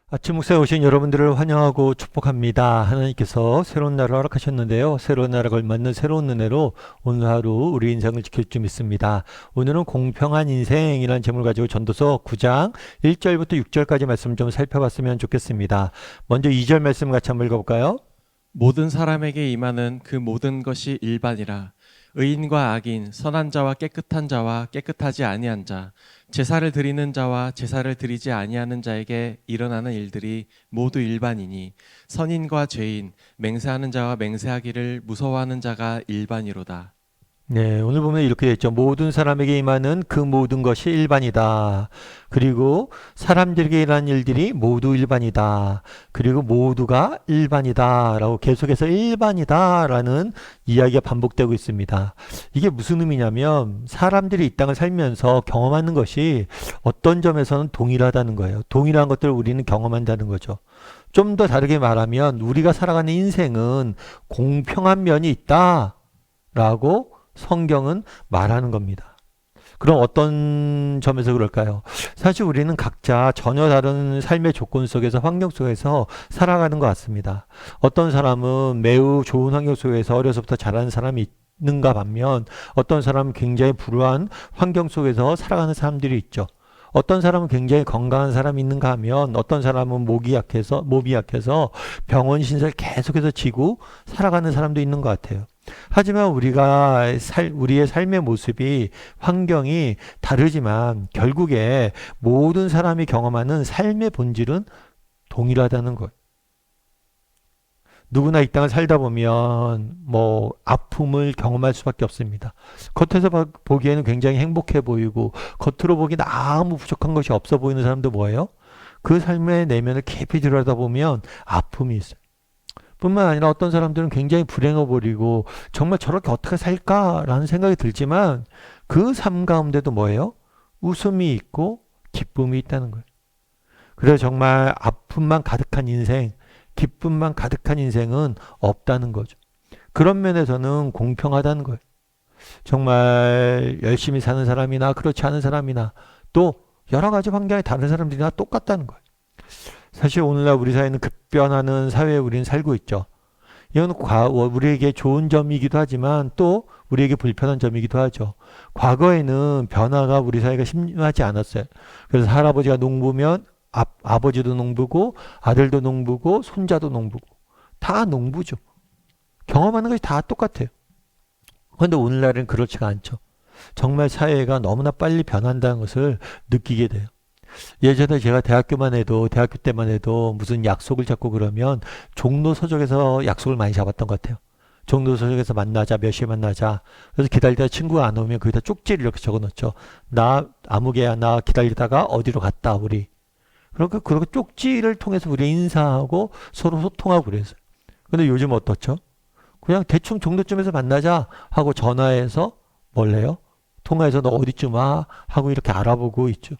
아침 묵상에 오신 여러분들을 환영하고 축복합니다. 하나님께서 새로운 날을 허락하셨는데요. 새로운 날에 걸맞는 새로운 은혜로 오늘 하루 우리 인생을 지킬 줄 믿습니다. 오늘은 공평한 인생이라는 제목을 가지고 전도서 9장 1절부터 6절까지 말씀 좀 살펴봤으면 좋겠습니다. 먼저 2절 말씀 같이 한번 읽어볼까요? 모든 사람에게 임하는 그 모든 것이 일반이라. 의인과 악인, 선한 자와 깨끗한 자와 깨끗하지 아니한 자, 제사를 드리는 자와 제사를 드리지 아니하는 자에게 일어나는 일들이 모두 일반이니 선인과 죄인, 맹세하는 자와 맹세하기를 무서워하는 자가 일반이로다. 네, 오늘 보면 이렇게 되어 있죠. 모든 사람에게 임하는 그 모든 것이 일반이다. 그리고 사람들에게 일하는 일들이 모두 일반이다. 그리고 모두가 일반이다. 라고 계속해서 일반이다. 라는 이야기가 반복되고 있습니다. 이게 무슨 의미냐면 사람들이 이 땅을 살면서 경험하는 것이 어떤 점에서는 동일하다는 거예요. 동일한 것들을 우리는 경험한다는 거죠. 좀 더 다르게 말하면 우리가 살아가는 인생은 공평한 면이 있다. 라고 성경은 말하는 겁니다. 그럼 어떤 점에서 그럴까요? 사실 우리는 각자 전혀 다른 삶의 조건 속에서 환경 속에서 살아가는 것 같습니다. 어떤 사람은 매우 좋은 환경 속에서 어려서부터 자라는 사람이 있는가 반면 어떤 사람은 굉장히 불우한 환경 속에서 살아가는 사람들이 있죠. 어떤 사람은 굉장히 건강한 사람이 있는가 하면 어떤 사람은 몸이 약해서 병원 신세를 계속해서 지고 살아가는 사람도 있는 것 같아요. 하지만 우리의 삶의 모습이 환경이 다르지만 결국에 모든 사람이 경험하는 삶의 본질은 동일하다는 것. 누구나 이 땅을 살다 보면 아픔을 경험할 수밖에 없습니다. 겉에서 보기에는 굉장히 행복해 보이고 겉으로 보기엔 아무 부족한 것이 없어 보이는 사람도 뭐예요? 그 삶의 내면을 깊이 들여다보면 아픔이 있어요. 뿐만 아니라 어떤 사람들은 굉장히 불행해 버리고 정말 저렇게 어떻게 살까라는 생각이 들지만 그 삶 가운데도 뭐예요? 웃음이 있고 기쁨이 있다는 거예요. 그래서 정말 아픔만 가득한 인생, 기쁨만 가득한 인생은 없다는 거죠. 그런 면에서는 공평하다는 거예요. 정말 열심히 사는 사람이나 그렇지 않은 사람이나 또 여러 가지 환경에 다른 사람들이나 똑같다는 거예요. 사실 오늘날 우리 사회는 급변하는 사회에 우리는 살고 있죠. 이건 우리에게 좋은 점이기도 하지만 또 우리에게 불편한 점이기도 하죠. 과거에는 변화가 우리 사회가 심하지 않았어요. 그래서 할아버지가 농부면 아버지도 농부고 아들도 농부고 손자도 농부고 다 농부죠. 경험하는 것이 다 똑같아요. 그런데 오늘날은 그렇지가 않죠. 정말 사회가 너무나 빨리 변한다는 것을 느끼게 돼요. 예전에 제가 대학교 때만 해도 무슨 약속을 잡고 그러면 종로 서적에서 약속을 많이 잡았던 것 같아요. 종로 서적에서 만나자, 몇 시에 만나자. 그래서 기다리다가 친구가 안 오면 거기다 쪽지를 이렇게 적어 놓죠. 아무개야, 나 기다리다가 어디로 갔다, 우리. 그러니까 그렇게 쪽지를 통해서 우리 인사하고 서로 소통하고 그랬어요. 근데 요즘 어떻죠? 그냥 대충 종로쯤에서 만나자 하고 전화해서 뭘 해요? 통화해서 너 어디쯤 와? 하고 이렇게 알아보고 있죠.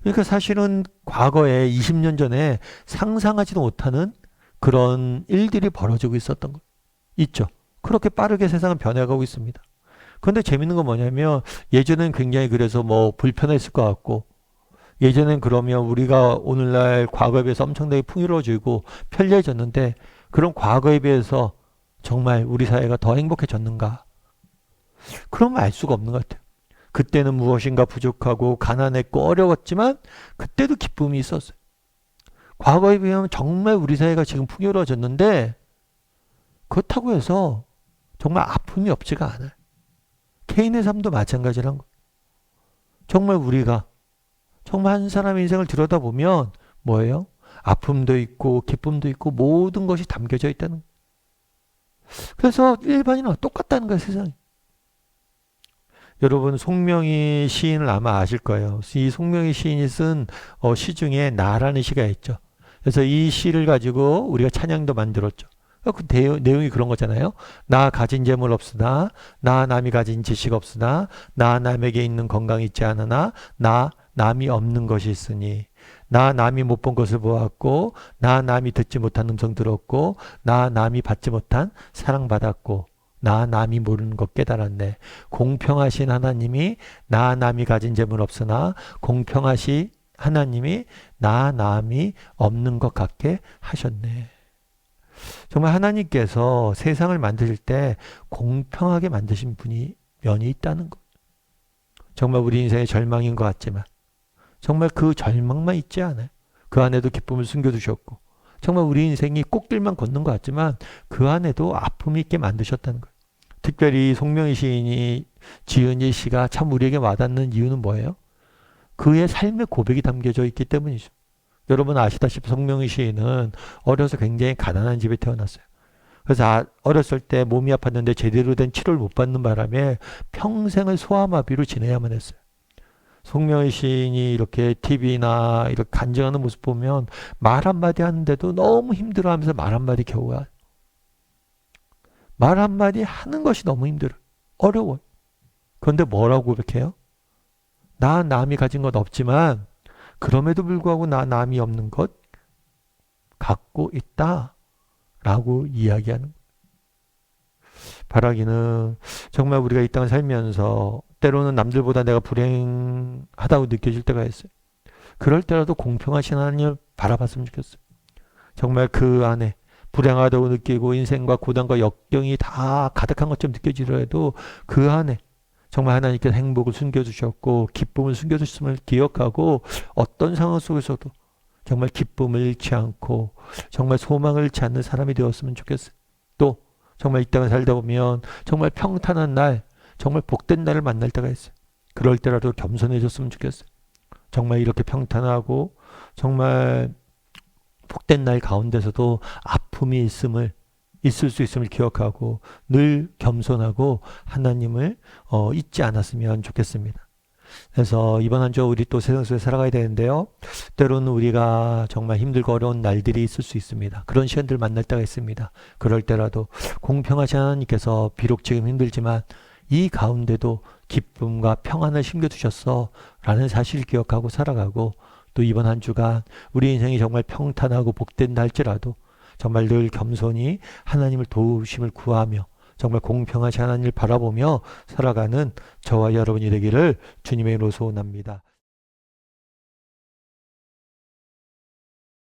그러니까 사실은 과거에 20년 전에 상상하지도 못하는 그런 일들이 벌어지고 있었던 거 있죠. 그렇게 빠르게 세상은 변해가고 있습니다. 그런데 재밌는 건 뭐냐면 예전엔 굉장히 그래서 불편했을 것 같고 예전엔 그러면 우리가 오늘날 과거에 비해서 엄청나게 풍요로워지고 편리해졌는데 그런 과거에 비해서 정말 우리 사회가 더 행복해졌는가? 그러면 알 수가 없는 것 같아요. 그때는 무엇인가 부족하고 가난했고 어려웠지만 그때도 기쁨이 있었어요. 과거에 비하면 정말 우리 사회가 지금 풍요로워졌는데 그렇다고 해서 정말 아픔이 없지가 않아요. 개인의 삶도 마찬가지란 거예요. 정말 우리가 정말 한 사람의 인생을 들여다보면 뭐예요? 아픔도 있고 기쁨도 있고 모든 것이 담겨져 있다는 거예요. 그래서 일반인은 똑같다는 거예요, 세상에. 여러분 송명희 시인을 아마 아실 거예요. 이 송명희 시인이 쓴 시 중에 나라는 시가 있죠. 그래서 이 시를 가지고 우리가 찬양도 만들었죠. 그 내용이 그런 거잖아요. 나 가진 재물 없으나 나 남이 가진 지식 없으나 나 남에게 있는 건강이 있지 않으나 나 남이 없는 것이 있으니 나 남이 못 본 것을 보았고 나 남이 듣지 못한 음성 들었고 나 남이 받지 못한 사랑받았고 나 남이 모르는 것 깨달았네. 공평하신 하나님이 나 남이 가진 재물 없으나 공평하시 하나님이 나 남이 없는 것 같게 하셨네. 정말 하나님께서 세상을 만드실 때 공평하게 만드신 면이 있다는 것. 정말 우리 인생의 절망인 것 같지만 정말 그 절망만 있지 않아요. 그 안에도 기쁨을 숨겨두셨고 정말 우리 인생이 꽃길만 걷는 것 같지만 그 안에도 아픔이 있게 만드셨다는 거예요. 특별히 송명희 시인이 지은 이 시가 참 우리에게 와닿는 이유는 뭐예요? 그의 삶의 고백이 담겨져 있기 때문이죠. 여러분 아시다시피 송명희 시인은 어려서 굉장히 가난한 집에 태어났어요. 그래서 어렸을 때 몸이 아팠는데 제대로 된 치료를 못 받는 바람에 평생을 소아마비로 지내야만 했어요. 송명희 시인이 이렇게 TV나 이렇게 간증하는 모습 보면 말 한마디 하는데도 너무 힘들어하면서 말 한마디 겨우 말 한마디 하는 것이 너무 힘들어. 어려워요. 그런데 뭐라고 고백해요? 나 남이 가진 것 없지만 그럼에도 불구하고 나 남이 없는 것 갖고 있다 라고 이야기하는 거예요. 바라기는 정말 우리가 이 땅을 살면서 때로는 남들보다 내가 불행하다고 느껴질 때가 있어요. 그럴 때라도 공평하신 하나님을 바라봤으면 좋겠어요. 정말 그 안에 불행하다고 느끼고 인생과 고단과 역경이 다 가득한 것처럼 느껴지더라도 그 안에 정말 하나님께서 행복을 숨겨주셨고 기쁨을 숨겨주셨음을 기억하고 어떤 상황 속에서도 정말 기쁨을 잃지 않고 정말 소망을 잃지 않는 사람이 되었으면 좋겠어요. 또 정말 이 땅을 살다 보면 정말 평탄한 날, 정말 복된 날을 만날 때가 있어요. 그럴 때라도 겸손해졌으면 좋겠어요. 정말 이렇게 평탄하고 정말 복된 날 가운데서도 아픔이 있을 수 있음을 기억하고 늘 겸손하고 하나님을 잊지 않았으면 좋겠습니다. 그래서 이번 한 주 우리 또 세상 속에 살아가야 되는데요. 때로는 우리가 정말 힘들고 어려운 날들이 있을 수 있습니다. 그런 시간들 만날 때가 있습니다. 그럴 때라도 공평하신 하나님께서 비록 지금 힘들지만 이 가운데도 기쁨과 평안을 심겨두셨어 라는 사실을 기억하고 살아가고 또 이번 한 주간 우리 인생이 정말 평탄하고 복된다 할지라도 정말 늘 겸손히 하나님을 도우심을 구하며 정말 공평하신 하나님을 바라보며 살아가는 저와 여러분이 되기를 주님의 이름으로 소원합니다.